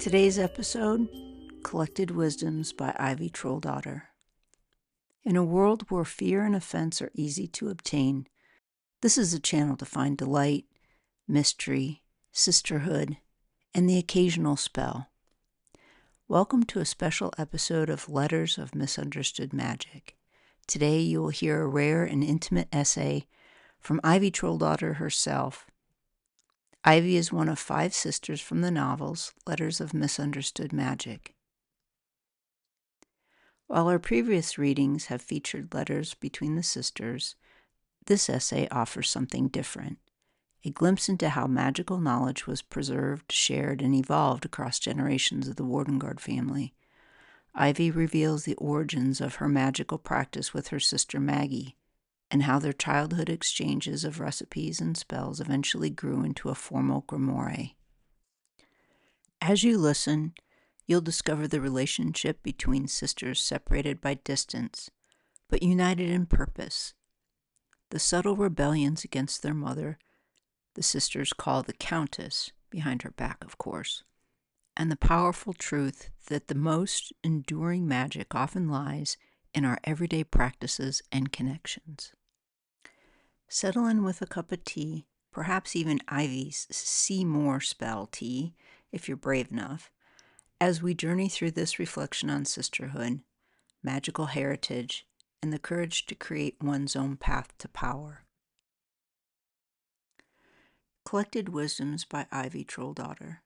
Today's episode, Collected Wisdoms by Ivy Trolledotter. In a world where fear and offense are easy to obtain, this is a channel to find delight, mystery, sisterhood, and the occasional spell. Welcome to a special episode of Letters of Misunderstood Magic. Today you will hear a rare and intimate essay from Ivy Trolledotter herself. Ivy is one of 5 sisters from the novels Letters of Misunderstood Magic. While our previous readings have featured letters between the sisters, this essay offers something different, a glimpse into how magical knowledge was preserved, shared, and evolved across generations of the Wardenguard family. Ivy reveals the origins of her magical practice with her sister Maggie, and how their childhood exchanges of recipes and spells eventually grew into a formal grimoire. As you listen, you'll discover the relationship between sisters separated by distance, but united in purpose. The subtle rebellions against their mother, the sisters call the Countess, behind her back, of course, and the powerful truth that the most enduring magic often lies in our everyday practices and connections. Settle in with a cup of tea, perhaps even Ivy's See More spell tea, if you're brave enough, as we journey through this reflection on sisterhood, magical heritage, and the courage to create one's own path to power. Collected Wisdoms by Ivy Trolledotter.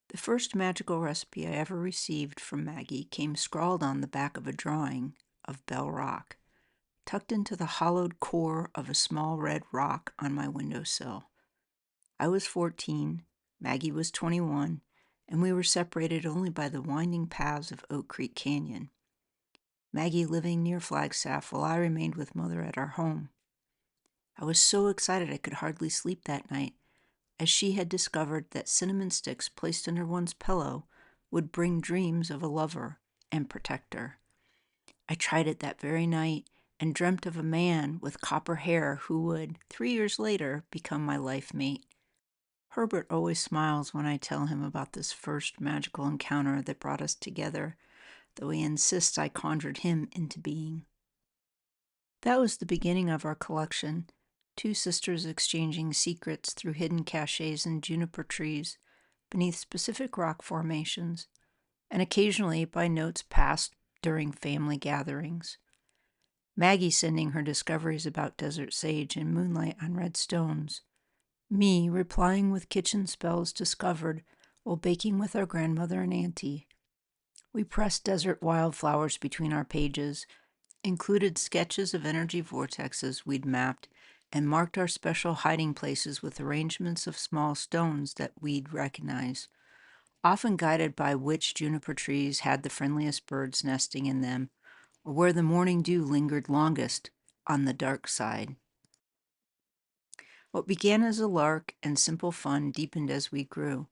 The first magical recipe I ever received from Maggie came scrawled on the back of a drawing of Bell Rock, tucked into the hollowed core of a small red rock on my windowsill. I was 14, Maggie was 21, and we were separated only by the winding paths of Oak Creek Canyon. Maggie living near Flagstaff while I remained with Mother at our home. I was so excited I could hardly sleep that night, as she had discovered that cinnamon sticks placed under one's pillow would bring dreams of a lover and protector. I tried it that very night and dreamt of a man with copper hair who would, 3 years later, become my life mate. Herbert always smiles when I tell him about this first magical encounter that brought us together, though he insists I conjured him into being. That was the beginning of our collection, 2 sisters exchanging secrets through hidden caches in juniper trees, beneath specific rock formations, and occasionally by notes passed during family gatherings. Maggie sending her discoveries about desert sage and moonlight on red stones. Me replying with kitchen spells discovered while baking with our grandmother and auntie. We pressed desert wildflowers between our pages, included sketches of energy vortexes we'd mapped, and marked our special hiding places with arrangements of small stones that we'd recognize, often guided by which juniper trees had the friendliest birds nesting in them, or where the morning dew lingered longest on the dark side. What began as a lark and simple fun deepened as we grew.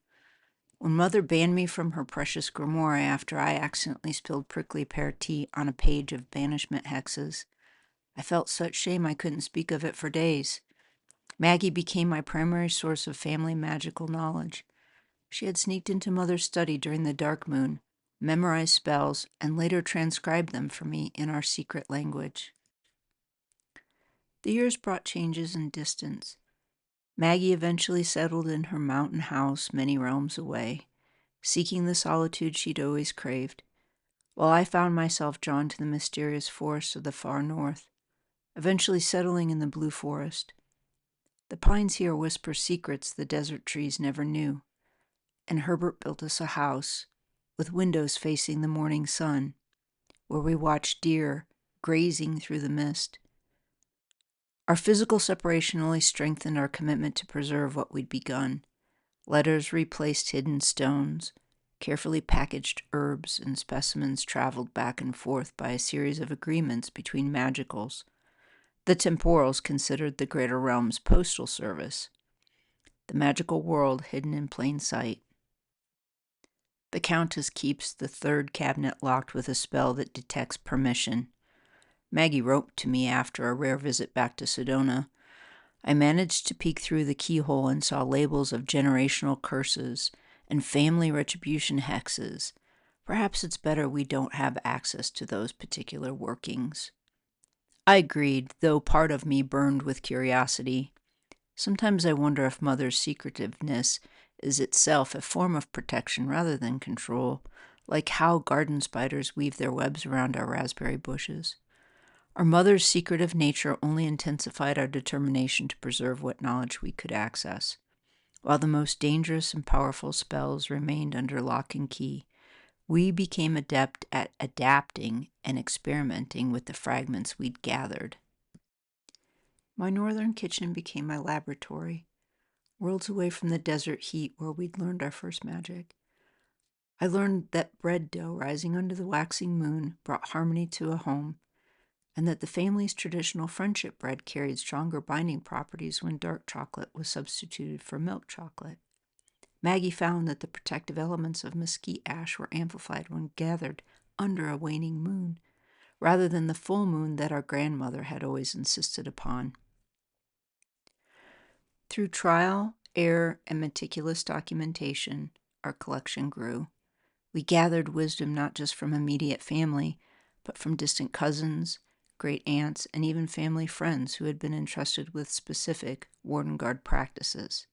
When Mother banned me from her precious grimoire after I accidentally spilled prickly pear tea on a page of banishment hexes, I felt such shame I couldn't speak of it for days. Maggie became my primary source of family magical knowledge. She had sneaked into Mother's study during the dark moon, memorized spells, and later transcribed them for me in our secret language. The years brought changes in distance. Maggie eventually settled in her mountain house many realms away, seeking the solitude she'd always craved, while I found myself drawn to the mysterious forests of the far north, eventually settling in the Blue Forest. The pines here whisper secrets the desert trees never knew, and Herbert built us a house with windows facing the morning sun, where we watched deer grazing through the mist. Our physical separation only strengthened our commitment to preserve what we'd begun. Letters replaced hidden stones, carefully packaged herbs and specimens traveled back and forth by a series of agreements between magicals. The temporals considered the greater realm's postal service, the magical world hidden in plain sight. The Countess keeps the 3rd cabinet locked with a spell that detects permission. Maggie wrote to me after a rare visit back to Sedona. I managed to peek through the keyhole and saw labels of generational curses and family retribution hexes. Perhaps it's better we don't have access to those particular workings. I agreed, though part of me burned with curiosity. Sometimes I wonder if Mother's secretiveness is itself a form of protection rather than control, like how garden spiders weave their webs around our raspberry bushes. Our Mother's secretive nature only intensified our determination to preserve what knowledge we could access. While the most dangerous and powerful spells remained under lock and key, we became adept at adapting and experimenting with the fragments we'd gathered. My northern kitchen became my laboratory, worlds away from the desert heat where we'd learned our first magic. I learned that bread dough rising under the waxing moon brought harmony to a home, and that the family's traditional friendship bread carried stronger binding properties when dark chocolate was substituted for milk chocolate. Maggie found that the protective elements of mesquite ash were amplified when gathered under a waning moon, rather than the full moon that our grandmother had always insisted upon. Through trial, error, and meticulous documentation, our collection grew. We gathered wisdom not just from immediate family, but from distant cousins, great aunts, and even family friends who had been entrusted with specific Wardenguard practices.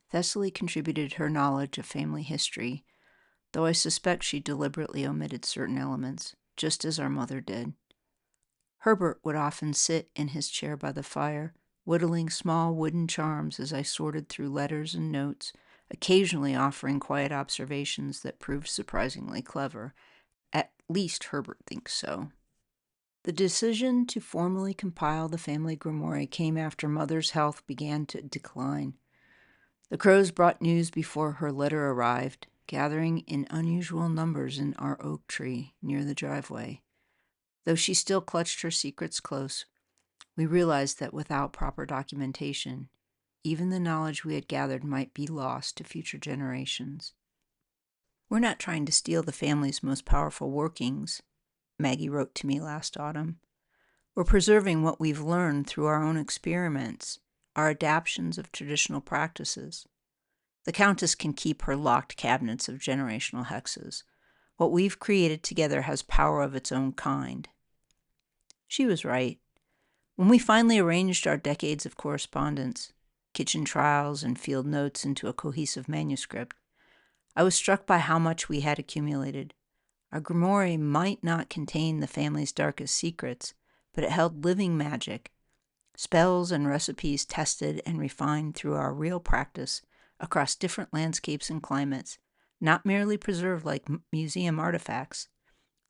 Thessaly contributed her knowledge of family history, though I suspect she deliberately omitted certain elements, just as our mother did. Herbert would often sit in his chair by the fire, whittling small wooden charms as I sorted through letters and notes, occasionally offering quiet observations that proved surprisingly clever. At least Herbert thinks so. The decision to formally compile the family grimoire came after Mother's health began to decline. The crows brought news before her letter arrived, gathering in unusual numbers in our oak tree near the driveway. Though she still clutched her secrets close, we realized that without proper documentation, even the knowledge we had gathered might be lost to future generations. "We're not trying to steal the family's most powerful workings," Maggie wrote to me last autumn. "We're preserving what we've learned through our own experiments, our adaptations of traditional practices. The Countess can keep her locked cabinets of generational hexes. What we've created together has power of its own kind." She was right. When we finally arranged our decades of correspondence, kitchen trials and field notes into a cohesive manuscript, I was struck by how much we had accumulated. Our grimoire might not contain the family's darkest secrets, but it held living magic, spells and recipes tested and refined through our real practice across different landscapes and climates, not merely preserved like museum artifacts.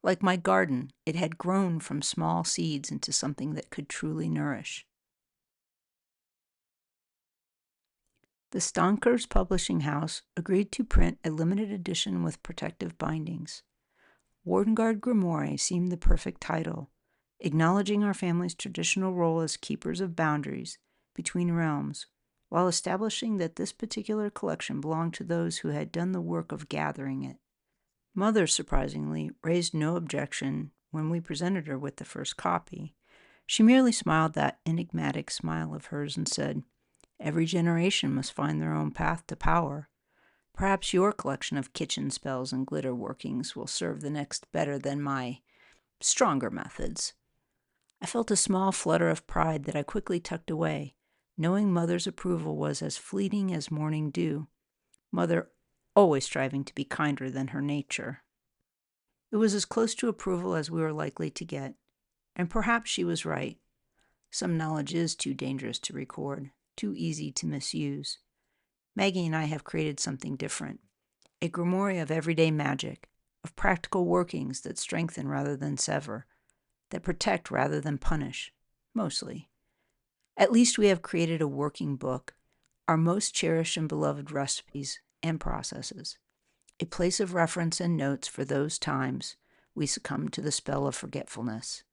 Like my garden, it had grown from small seeds into something that could truly nourish. The Stonkers Publishing House agreed to print a limited edition with protective bindings. Wardenguard Grimoire seemed the perfect title, acknowledging our family's traditional role as keepers of boundaries between realms, while establishing that this particular collection belonged to those who had done the work of gathering it. Mother, surprisingly, raised no objection when we presented her with the first copy. She merely smiled that enigmatic smile of hers and said, "Every generation must find their own path to power. Perhaps your collection of kitchen spells and glitter workings will serve the next better than my stronger methods." I felt a small flutter of pride that I quickly tucked away, knowing Mother's approval was as fleeting as morning dew. Mother always striving to be kinder than her nature. It was as close to approval as we were likely to get, and perhaps she was right. Some knowledge is too dangerous to record, too easy to misuse. Maggie and I have created something different, a grimoire of everyday magic, of practical workings that strengthen rather than sever, that protect rather than punish, mostly. At least we have created a working book, our most cherished and beloved recipes and processes, a place of reference and notes for those times we succumbed to the spell of forgetfulness.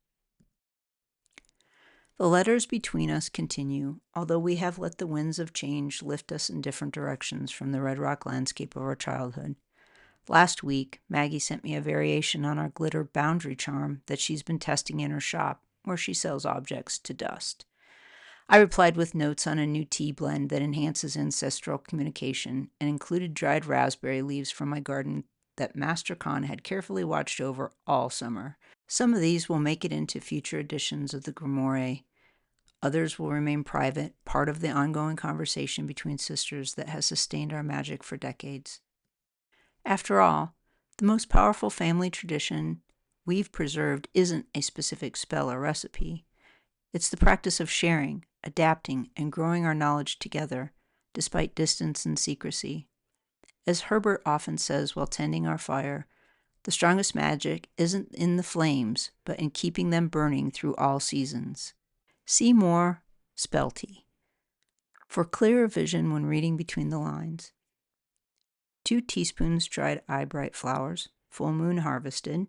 The letters between us continue, although we have let the winds of change lift us in different directions from the red rock landscape of our childhood. Last week, Maggie sent me a variation on our glitter boundary charm that she's been testing in her shop, where she sells objects to dust. I replied with notes on a new tea blend that enhances ancestral communication and included dried raspberry leaves from my garden that Master Khan had carefully watched over all summer. Some of these will make it into future editions of the Grimoire. Others will remain private, part of the ongoing conversation between sisters that has sustained our magic for decades. After all, the most powerful family tradition we've preserved isn't a specific spell or recipe. It's the practice of sharing, adapting, and growing our knowledge together, despite distance and secrecy. As Herbert often says while tending our fire, the strongest magic isn't in the flames, but in keeping them burning through all seasons. See more Spell Tea. For clearer vision when reading between the lines. 2 teaspoons dried eyebright flowers, full moon harvested.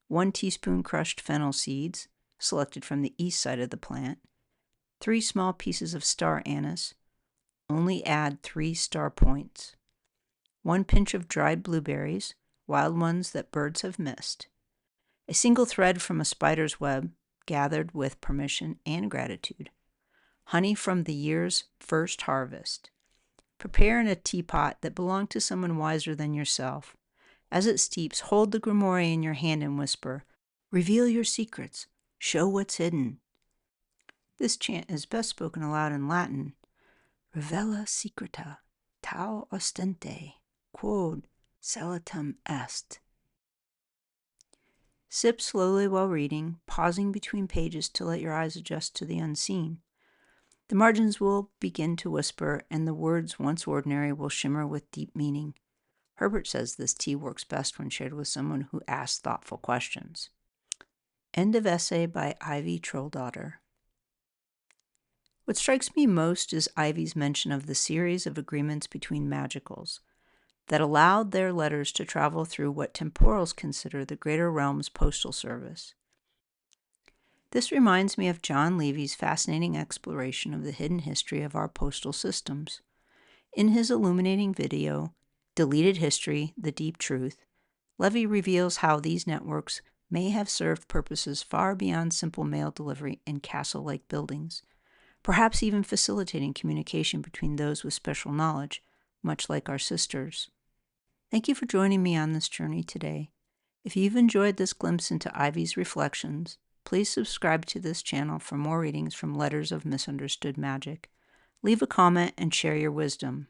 1 teaspoon crushed fennel seeds, selected from the east side of the plant. 3 small pieces of star anise. Only add 3 star points. 1 pinch of dried blueberries, wild ones that birds have missed. A single thread from a spider's web, gathered with permission and gratitude. Honey from the year's first harvest. Prepare in a teapot that belonged to someone wiser than yourself. As it steeps, hold the grimoire in your hand and whisper, "Reveal your secrets. Show what's hidden." This chant is best spoken aloud in Latin. Revela secreta, tau ostente, quod celatum est. Sip slowly while reading, pausing between pages to let your eyes adjust to the unseen. The margins will begin to whisper, and the words, once ordinary, will shimmer with deep meaning. Herbert says this tea works best when shared with someone who asks thoughtful questions. End of essay by Ivy Trolledotter. What strikes me most is Ivy's mention of the series of agreements between magicals that allowed their letters to travel through what temporals consider the greater realm's postal service. This reminds me of John Levy's fascinating exploration of the hidden history of our postal systems. In his illuminating video, Deleted History, The Deep Truth, Levy reveals how these networks may have served purposes far beyond simple mail delivery in castle-like buildings, perhaps even facilitating communication between those with special knowledge, much like our sisters. Thank you for joining me on this journey today. If you've enjoyed this glimpse into Ivy's reflections, please subscribe to this channel for more readings from Letters of Misunderstood Magic. Leave a comment and share your wisdom.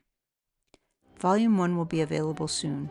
Volume 1 will be available soon.